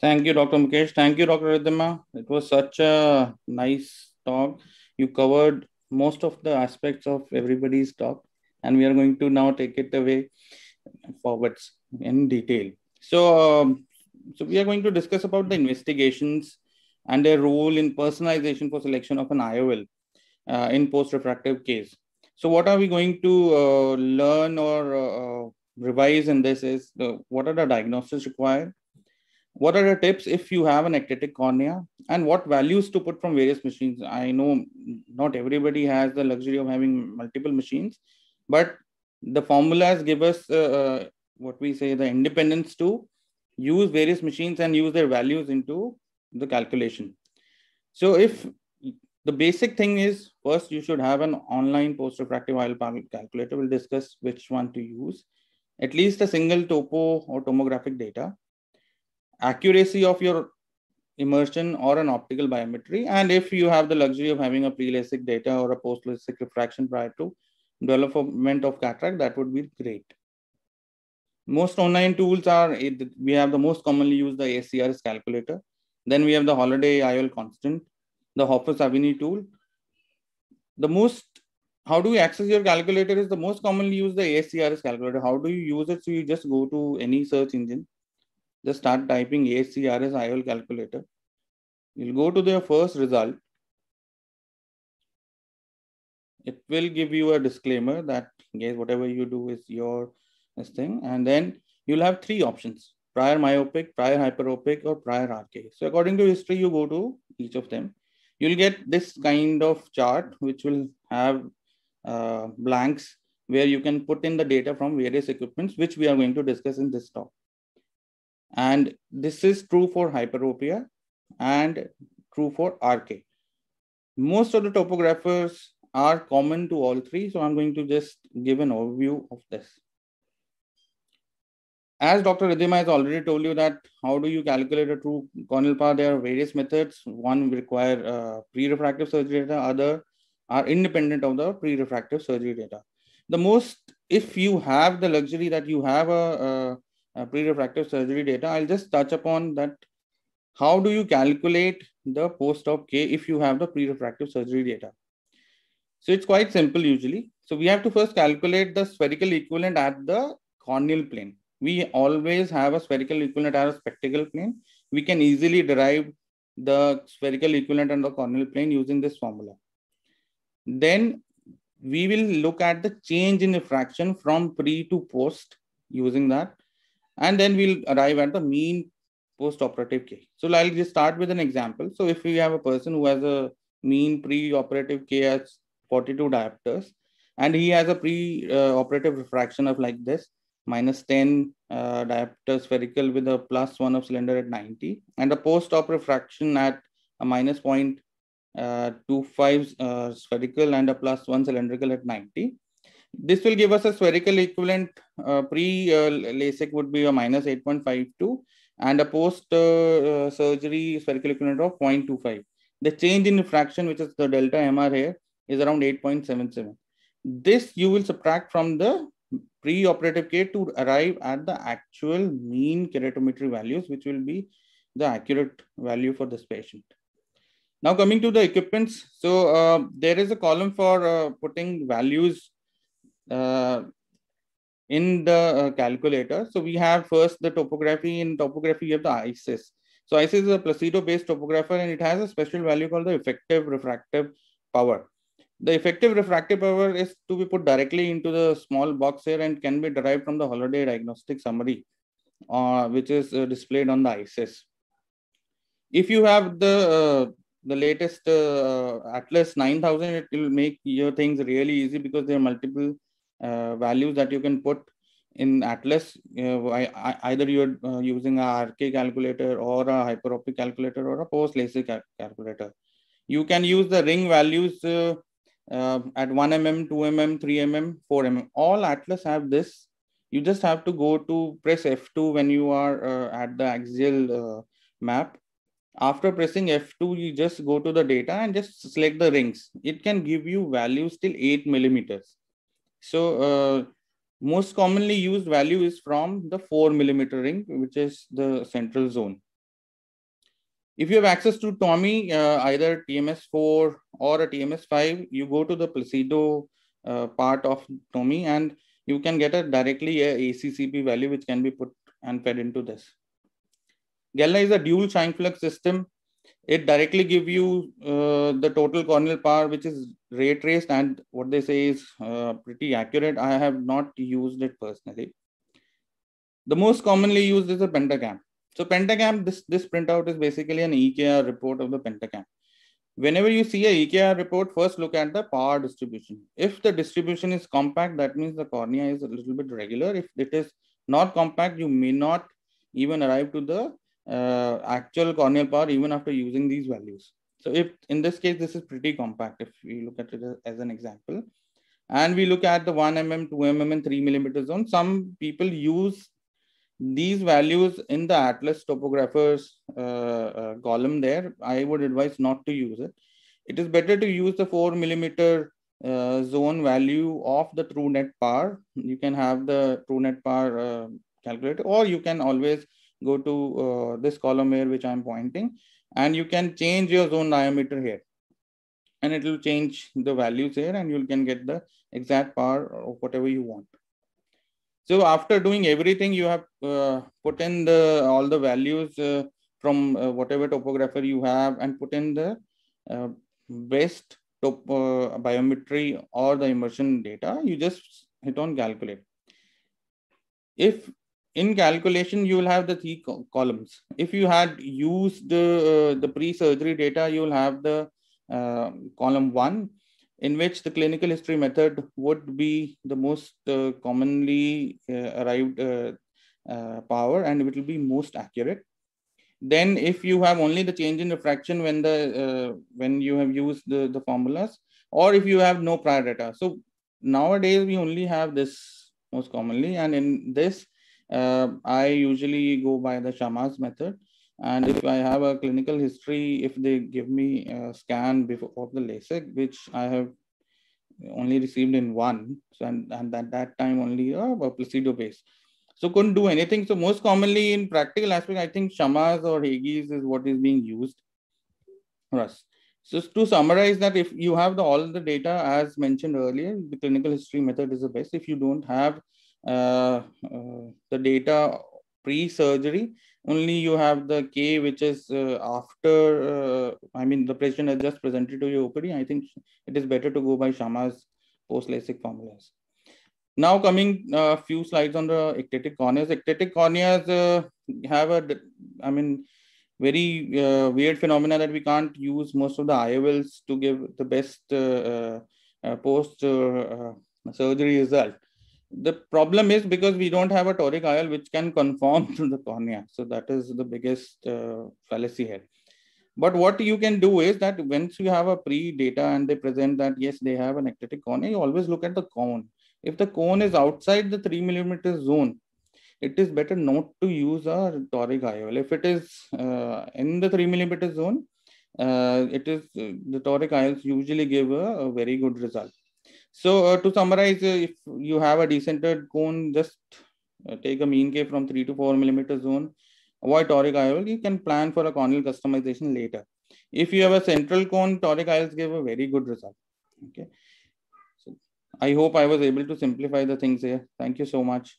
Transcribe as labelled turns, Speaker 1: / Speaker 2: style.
Speaker 1: Thank you, Dr. Mukesh. Thank you, Dr. Ridhima. It was such a nice talk. You covered most of the aspects of everybody's talk, and we are going to now take it away forwards in detail. So we are going to discuss about the investigations and their role in personalization for selection of an IOL in post-refractive case. So what are we going to learn or revise in this is what are the diagnostics required? What are the tips if you have an ectatic cornea, and what values to put from various machines? I know not everybody has the luxury of having multiple machines, but the formulas give us what we say the independence to use various machines and use their values into the calculation. So if the basic thing is, first you should have an online post refractive IOL calculator. We'll discuss which one to use. At least a single topo or tomographic data, accuracy of your immersion or an optical biometry, and if you have the luxury of having a pre-LASIK data or a post-LASIK refraction prior to development of cataract, that would be great. Most online tools are, we have the most commonly used the ACRS calculator. Then we have the Holiday IOL Constant, the Hopper-Savini tool. The most, how do you access your calculator is the most commonly used the ACRS calculator. How do you use it? So you just go to any search engine, just start typing ACRS IOL calculator. You'll go to the first result. It will give you a disclaimer that yes, whatever you do is your this thing, and then you'll have three options: prior myopic, prior hyperopic, or prior RK. So according to history, you go to each of them. You'll get this kind of chart which will have blanks where you can put in the data from various equipments, which we are going to discuss in this talk. And this is true for hyperopia and true for RK. Most of the topographers are common to all three, so I'm going to just give an overview of this. As Dr. Ridhima has already told you that how do you calculate a true corneal power, there are various methods. One require pre-refractive surgery data, other are independent of the pre-refractive surgery data. The most, if you have the luxury that you have a pre-refractive surgery data, I'll just touch upon that. How do you calculate the post-op K if you have the pre-refractive surgery data? So it's quite simple usually. So we have to first calculate the spherical equivalent at the corneal plane. We always have a spherical equivalent at a spectacle plane. We can easily derive the spherical equivalent on the corneal plane using this formula. Then we will look at the change in refraction from pre to post using that. And then we'll arrive at the mean post-operative K. So I'll just start with an example. So if we have a person who has a mean pre-operative K as 42 diopters, and he has a pre-operative refraction of like this, minus 10 diopter spherical with a plus 1 of cylinder at 90, and a post-op refraction at a minus 0.25 spherical and a plus 1 cylindrical at 90. This will give us a spherical equivalent. Pre-LASIK would be a minus 8.52 and a post-surgery spherical equivalent of 0.25. The change in refraction, which is the delta MR here, is around 8.77. This you will subtract from the pre-operative K to arrive at the actual mean keratometry values, which will be the accurate value for this patient. Now coming to the equipments. So there is a column for putting values in the calculator. So we have first the topography. In topography, you have the ICIS. So ICIS is a Placido-based topographer, and it has a special value called the effective refractive power. The effective refractive power is to be put directly into the small box here and can be derived from the Holiday diagnostic summary, which is displayed on the ICIS. If you have the latest Atlas 9000, it will make your things really easy because there are multiple values that you can put in Atlas. Either you're using a RK calculator or a hyperopic calculator or a post-LASIK calculator. You can use the ring values at 1 mm, 2 mm, 3 mm, 4 mm. All Atlas have this. You just have to go to press F2 when you are at the axial map. After pressing F2, you just go to the data and just select the rings. It can give you values till 8 millimeters. So most commonly used value is from the 4 millimeter ring, which is the central zone. If you have access to TOMI, either TMS4 or a TMS5, you go to the Placido part of TOMI and you can get directly a ACCP value which can be put and fed into this. GALNA is a dual sine flux system. It directly gives you the total corneal power, which is ray traced, and what they say is pretty accurate. I have not used it personally. The most commonly used is a pentacam. So pentacam, this printout is basically an EKR report of the pentacam. Whenever you see a EKR report, first look at the power distribution. If the distribution is compact, that means the cornea is a little bit regular. If it is not compact, you may not even arrive to the actual corneal power even after using these values. So if in this case, this is pretty compact, if we look at it as an example, and we look at the 1 mm, 2 mm and 3 mm zone, some people use these values in the Atlas topographer's column there. I would advise not to use it. It is better to use the 4 mm zone value of the true net power. You can have the true net power calculated, or you can always go to this column here, which I'm pointing, and you can change your zone diameter here. And it will change the values here, and you can get the exact power of whatever you want. So after doing everything, you have put in all the values from whatever topographer you have, and put in the best biometry or the immersion data. You just hit on calculate. If in calculation, you will have the three columns. If you had used the pre-surgery data, you will have the column 1, in which the clinical history method would be the most commonly arrived power, and it will be most accurate. Then if you have only the change in refraction when you have used the formulas, or if you have no prior data. So nowadays we only have this most commonly, and in this I usually go by the Sharma's method. And if I have a clinical history, if they give me a scan before of the LASIK, which I have only received in one, so and at that time only a placebo based, so couldn't do anything. So most commonly in practical aspect, I think Sharma's or Hagee's is what is being used for us. So to summarize that, if you have all the data as mentioned earlier, the clinical history method is the best. If you don't have the data pre-surgery, only you have the K, which is after, I mean, the patient has just presented to your OPD, I think it is better to go by Sharma's post-LASIK formulas. Now coming a few slides on the ectatic corneas. Ectatic corneas have very weird phenomena that we can't use most of the IOLs to give the best post surgery result. The problem is because we don't have a toric IOL which can conform to the cornea. So that is the biggest fallacy here. But what you can do is that once you have a pre-data and they present that, yes, they have an ectatic cornea, you always look at the cone. If the cone is outside the 3 mm zone, it is better not to use a toric IOL. If it is in the 3 mm zone, the toric IOLs usually give a very good result. So to summarize, if you have a decentered cone, just take a mean K from 3 to 4 mm zone. Avoid toric IOL. You can plan for a corneal customization later. If you have a central cone, toric IOLs give a very good result. Okay. So I hope I was able to simplify the things here. Thank you so much.